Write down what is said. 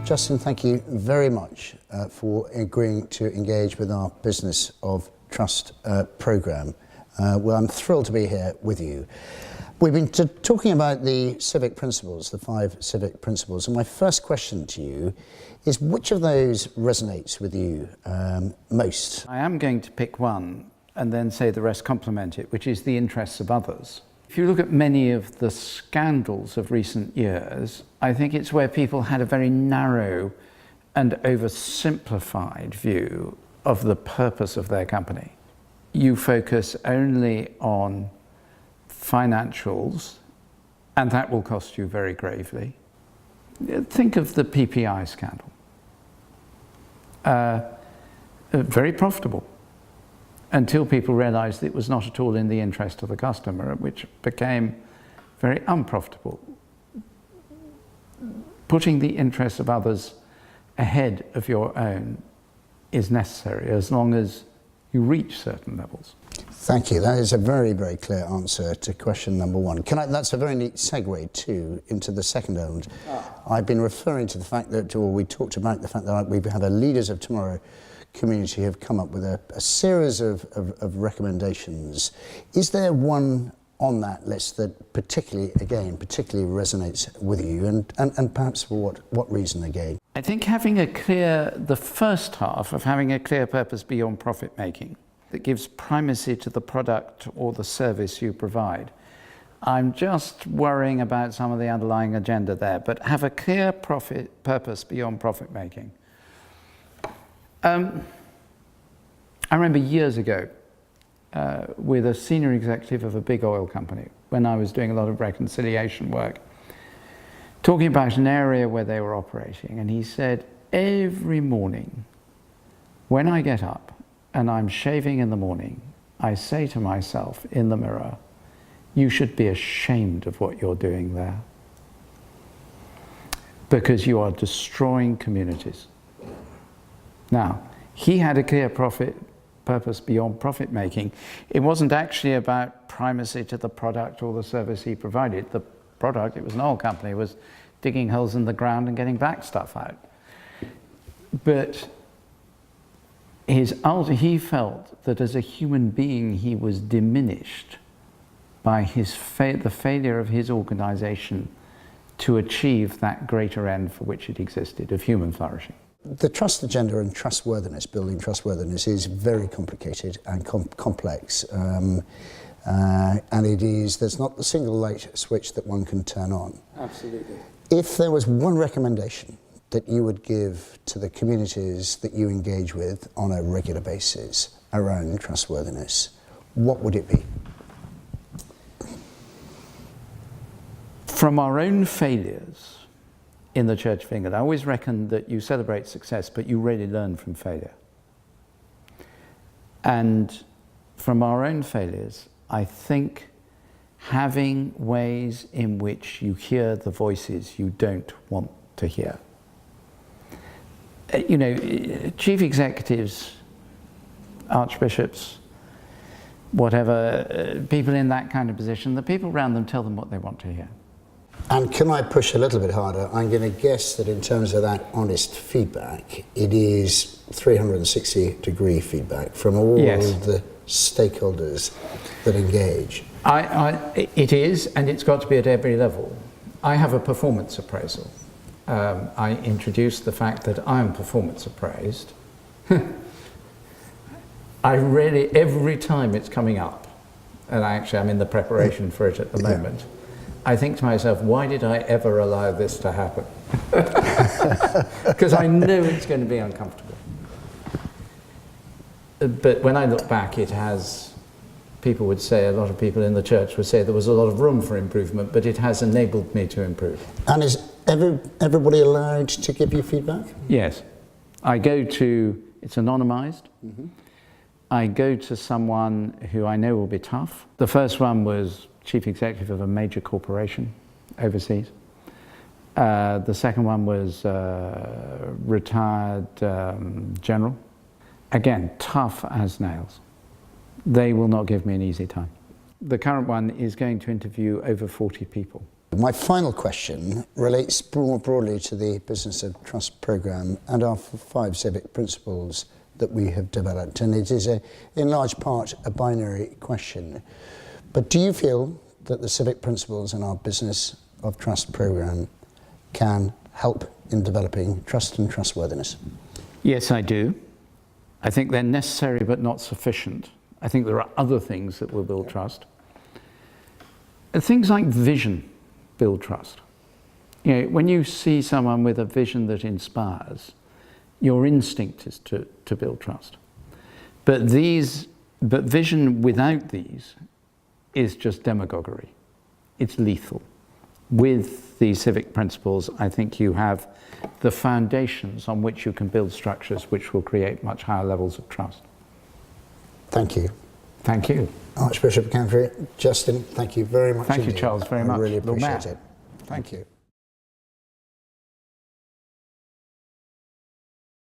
Justin, thank you very much for agreeing to engage with our Business of Trust programme. Well, I'm thrilled to be here with you. We've been talking about the civic principles, the 5 civic principles, and my first question to you is, which of those resonates with you most? I am going to pick one and then say the rest complement it, which is the interests of others. If you look at many of the scandals of recent years, I think it's where people had a very narrow and oversimplified view of the purpose of their company. You focus only on financials, and that will cost you very gravely. Think of the PPI scandal. Very profitable, until people realized it was not at all in the interest of the customer, which became very unprofitable. Putting the interests of others ahead of your own is necessary, as long as you reach certain levels. Thank you. That is a very, very clear answer to question number 1. That's a very neat segue too into the second element. I've been referring to the fact that, or we talked about the fact that we have a Leaders of Tomorrow community have come up with a series of recommendations. Is there one on that list that particularly resonates with you, and perhaps for what reason again? I think the first half of having a clear purpose beyond profit making that gives primacy to the product or the service you provide. I'm just worrying about some of the underlying agenda there, but have a clear purpose beyond profit making. I remember years ago with a senior executive of a big oil company, when I was doing a lot of reconciliation work, talking about an area where they were operating, and he said, every morning when I get up and I'm shaving in the morning, I say to myself in the mirror, you should be ashamed of what you're doing there, because you are destroying communities. Now, he had a clear purpose beyond profit making. It wasn't actually about primacy to the product or the service he provided. The product, it was an oil company, was digging holes in the ground and getting black stuff out. But he felt that as a human being he was diminished by the failure of his organization to achieve that greater end for which it existed, of human flourishing. The trust agenda and trustworthiness, building trustworthiness, is very complicated and complex. And there's not the single light switch that one can turn on. Absolutely. If there was one recommendation that you would give to the communities that you engage with on a regular basis around trustworthiness, what would it be? From our own failures in the Church of England, I always reckon that you celebrate success, but you really learn from failure. And from our own failures, I think having ways in which you hear the voices you don't want to hear. You know, chief executives, archbishops, whatever, people in that kind of position, the people around them tell them what they want to hear. And can I push a little bit harder? I'm going to guess that in terms of that honest feedback, it is 360-degree feedback from all the stakeholders that engage. It is, and it's got to be at every level. I have a performance appraisal. I introduced the fact that I'm performance appraised. Every time it's coming up, and I'm in the preparation for it at the moment, I think to myself, why did I ever allow this to happen? Because I know it's going to be uncomfortable. But when I look back, it has, people would say, a lot of people in the church would say there was a lot of room for improvement, but it has enabled me to improve. And is everybody allowed to give you feedback? Yes. I go to, it's anonymized. Mm-hmm. I go to someone who I know will be tough. The first one was chief executive of a major corporation overseas. The second one was retired general. Again, tough as nails. They will not give me an easy time. The current one is going to interview over 40 people. My final question relates more broadly to the Business of Trust programme and our 5 civic principles that we have developed, and it is in large part a binary question. But do you feel that the civic principles in our Business of Trust programme can help in developing trust and trustworthiness? Yes, I do. I think they're necessary but not sufficient. I think there are other things that will build trust. Things like vision build trust. You know, when you see someone with a vision that inspires, your instinct is to build trust. But vision without these is just demagoguery. It's lethal. With these civic principles, I think you have the foundations on which you can build structures which will create much higher levels of trust. Thank you. Thank you. Archbishop of Canterbury, Justin, thank you very much. Thank you, Charles, very much. I really appreciate it. Thank you.